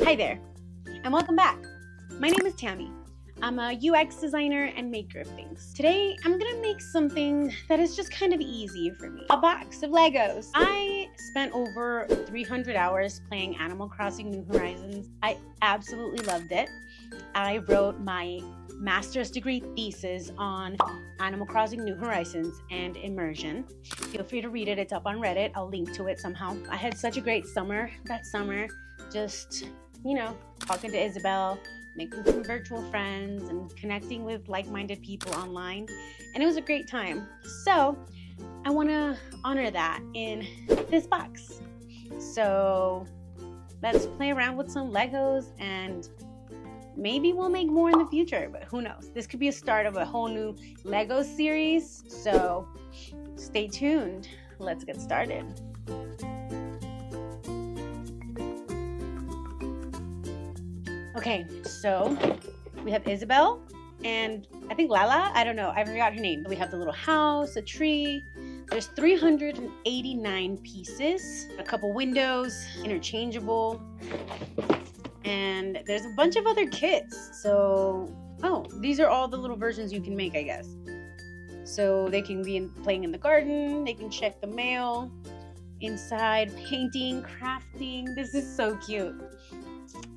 Hi there, and welcome back. My name is Tami. I'm a UX designer and maker of things. Today, I'm gonna make something that is just kind of easy for me. A box of Legos. I spent over 300 hours playing Animal Crossing New Horizons. I absolutely loved it. I wrote my master's degree thesis on Animal Crossing New Horizons and immersion. Feel free to read it, it's up on Reddit. I'll link to it somehow. I had such a great summer that summer, just, talking to Isabel, making some virtual friends and connecting with like-minded people online. And it was a great time. So I want to honor that in this box. So let's play around with some Legos and maybe we'll make more in the future, but who knows? This could be a start of a whole new Lego series. So stay tuned. Let's get started. Okay, so we have Isabel and I think Lala, I don't know, I forgot her name. We have the little house, a tree. There's 389 pieces, a couple windows, interchangeable, and there's a bunch of other kits. So, these are all the little versions you can make, I guess. So they can be playing in the garden, they can check the mail, inside, painting, crafting. This is so cute.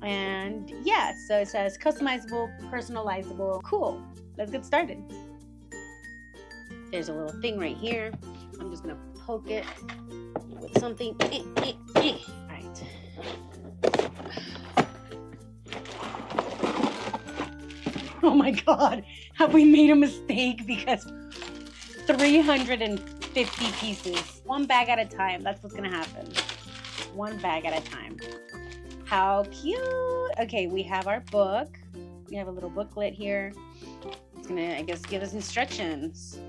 And yeah, so it says customizable, personalizable. Cool. Let's get started. There's a little thing right here. I'm just gonna poke it with something. All right. Oh my God, have we made a mistake? Because 350 pieces, one bag at a time. That's what's gonna happen. One bag at a time. How cute. Okay, we have our book. We have a little booklet here. It's gonna, I guess, give us instructions.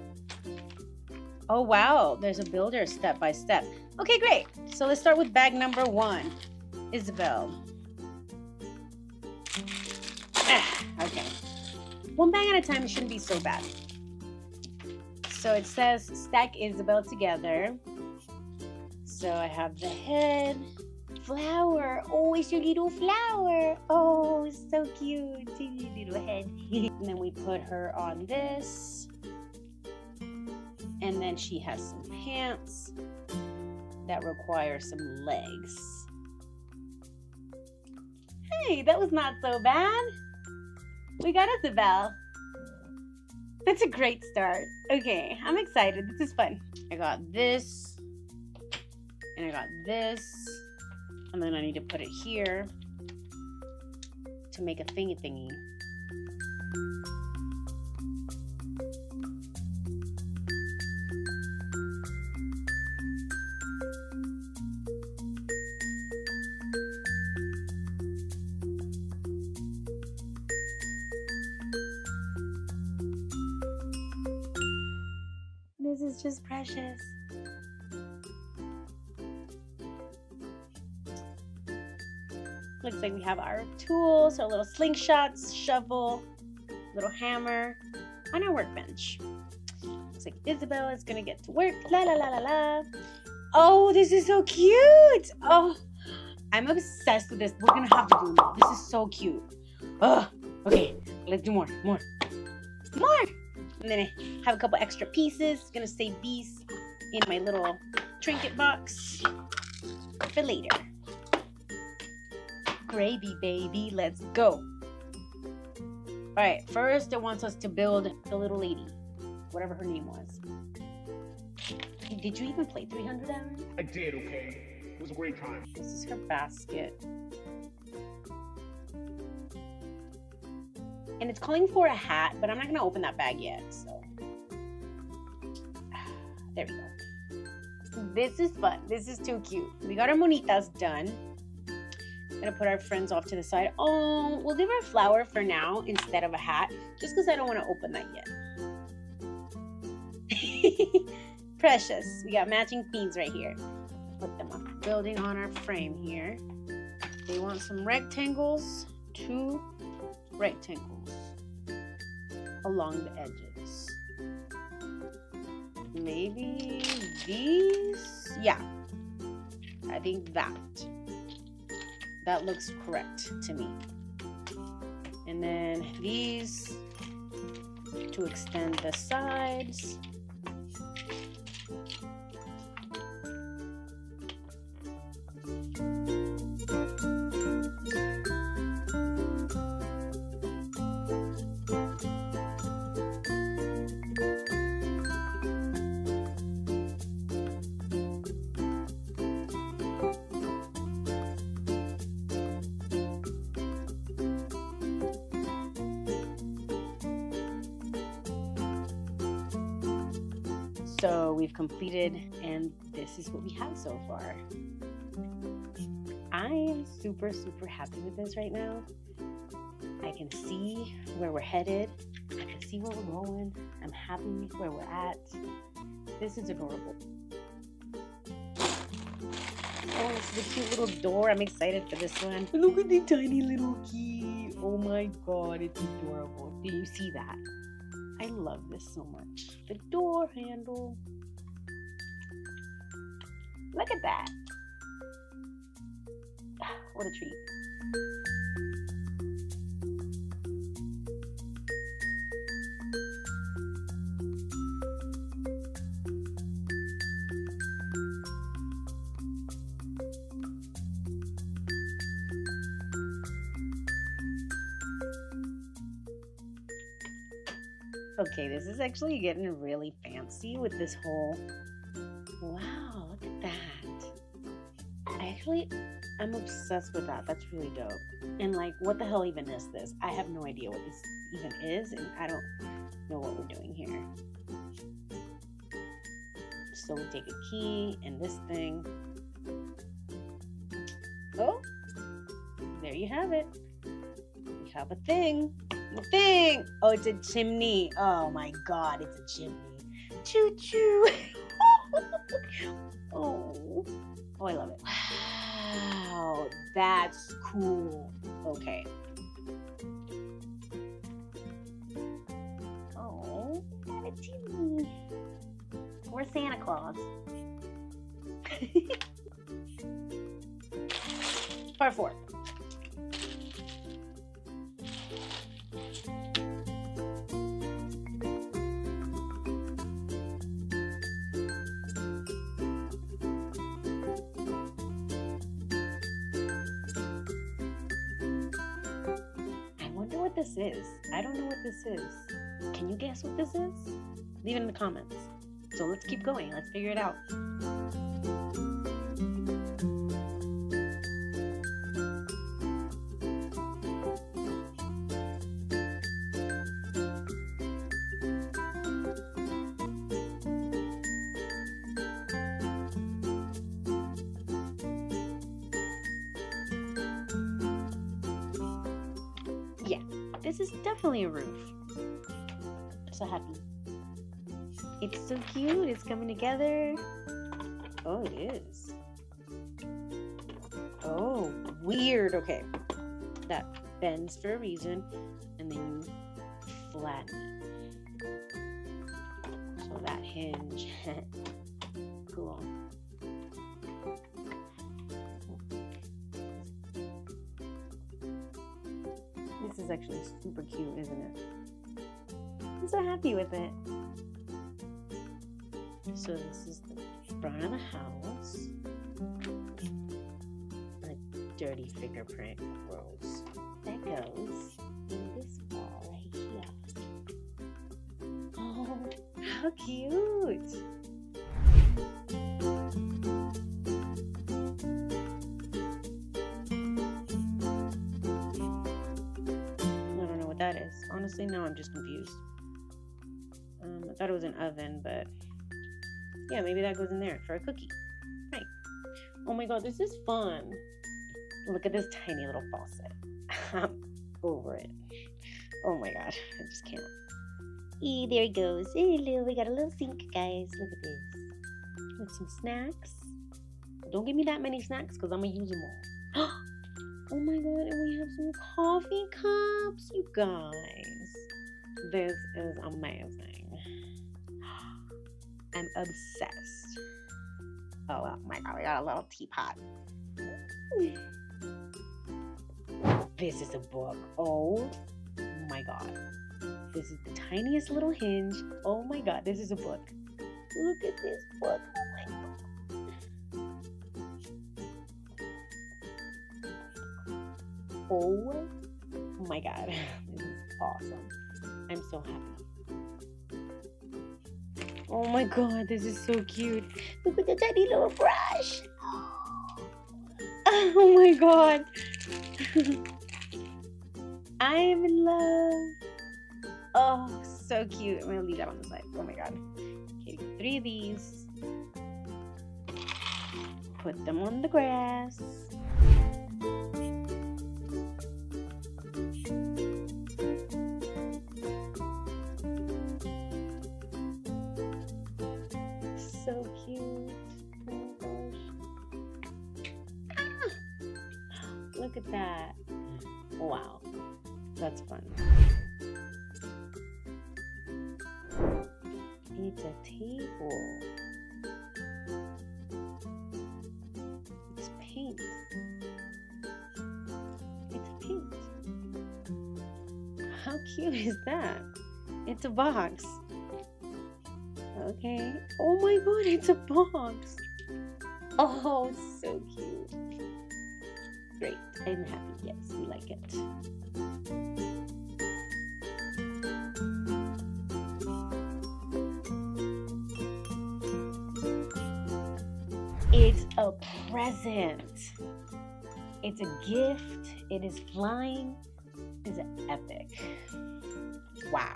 Oh wow, there's a builder step by step. Okay, great. So let's start with bag number 1. Isabel. Okay. One bag at a time shouldn't be so bad. So it says stack Isabel together. So I have the head. Flower. Oh, it's your little flower. Oh, so cute. Little head. And then we put her on this. And then she has some pants that require some legs. Hey, that was not so bad. We got Isabel. That's a great start. Okay, I'm excited. This is fun. I got this. And I got this. And then I need to put it here to make a thingy. This is just precious. Looks like we have our tools, our little slingshots, shovel, little hammer on our workbench. Looks like Isabel is gonna get to work. La la la la la. Oh, this is so cute. Oh, I'm obsessed with this. We're gonna have to do more. This is so cute. Oh, okay, let's do more. And then I have a couple extra pieces. Gonna save these in my little trinket box for later. Gravy, baby, let's go. All right, first it wants us to build the little lady, whatever her name was. Did you even play 300 hours? I did, okay? It was a great time. This is her basket. And it's calling for a hat, but I'm not gonna open that bag yet, so. There we go. This is fun, this is too cute. We got our monitas done. Gonna put our friends off to the side. Oh, we'll leave our flower for now instead of a hat, just because I don't want to open that yet. Precious. We got matching themes right here. Put them up. Building on our frame here. They want some rectangles, 2 rectangles along the edges. Maybe these? Yeah, I think that. That looks correct to me. And then these to extend the sides. So we've completed, and this is what we have so far. I am super, super happy with this right now. I can see where we're headed. I can see where we're going. I'm happy where we're at. This is adorable. Oh, this is a cute little door. I'm excited for this one. Look at the tiny little key. Oh my God, it's adorable. Do you see that? I love this so much. The door handle. Look at that. What a treat. Okay, this is actually getting really fancy with this whole, wow, look at that. I'm obsessed with that. That's really dope. And like, what the hell even is this? I have no idea what this even is, and I don't know what we're doing here. So we take a key and this thing. Oh, there you have it. We have a thing. Oh, it's a chimney. Oh my God, it's a chimney. Choo choo. Oh, I love it. Wow, that's cool. Okay. Oh, got a chimney. Where's Santa Claus? Part 4. What this is. I don't know what this is. Can you guess what this is? Leave it in the comments. So let's keep going. Let's figure it out. Yeah, this is definitely a roof. I'm so happy. It's so cute. It's coming together. Oh, it is. Oh, weird. Okay. That bends for a reason, and then you flatten it. So that hinge. Cool. This is actually super cute, isn't it? I'm so happy with it. So this is the front of the house. A dirty fingerprint. Gross. That goes in this wall right here. Oh, how cute! That is. Honestly, now I'm just confused. I thought it was an oven, but yeah, maybe that goes in there for a cookie. Right. Oh my God, this is fun. Look at this tiny little faucet. I'm over it. Oh my God, I just can't. There it goes. Hello, we got a little sink, guys. Look at this. With some snacks. Don't give me that many snacks because I'm going to use them all. Oh my God, and we have some coffee cups, you guys. This is amazing. I'm obsessed. Oh my God, we got a little teapot. This is a book. Oh my God. This is the tiniest little hinge. Oh my God, this is a book. Look at this book. Oh my God. This is awesome. I'm so happy. Oh my God, this is so cute. Look at the tiny little brush. Oh my God. I am in love. Oh, so cute. I'm gonna leave that on the side. Oh my God. Okay, 3 of these. Put them on the grass. So cute. Oh my gosh. Ah! Look at that. Wow. That's fun. It's a table. It's paint. It's paint. How cute is that? It's a box. Okay. Oh my God, it's a box. Oh, so cute. Great. I'm happy. Yes, we like it. It's a present. It's a gift. It is flying. It's epic. Wow.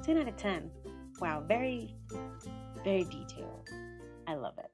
10 out of 10. Wow, very, very detailed. I love it.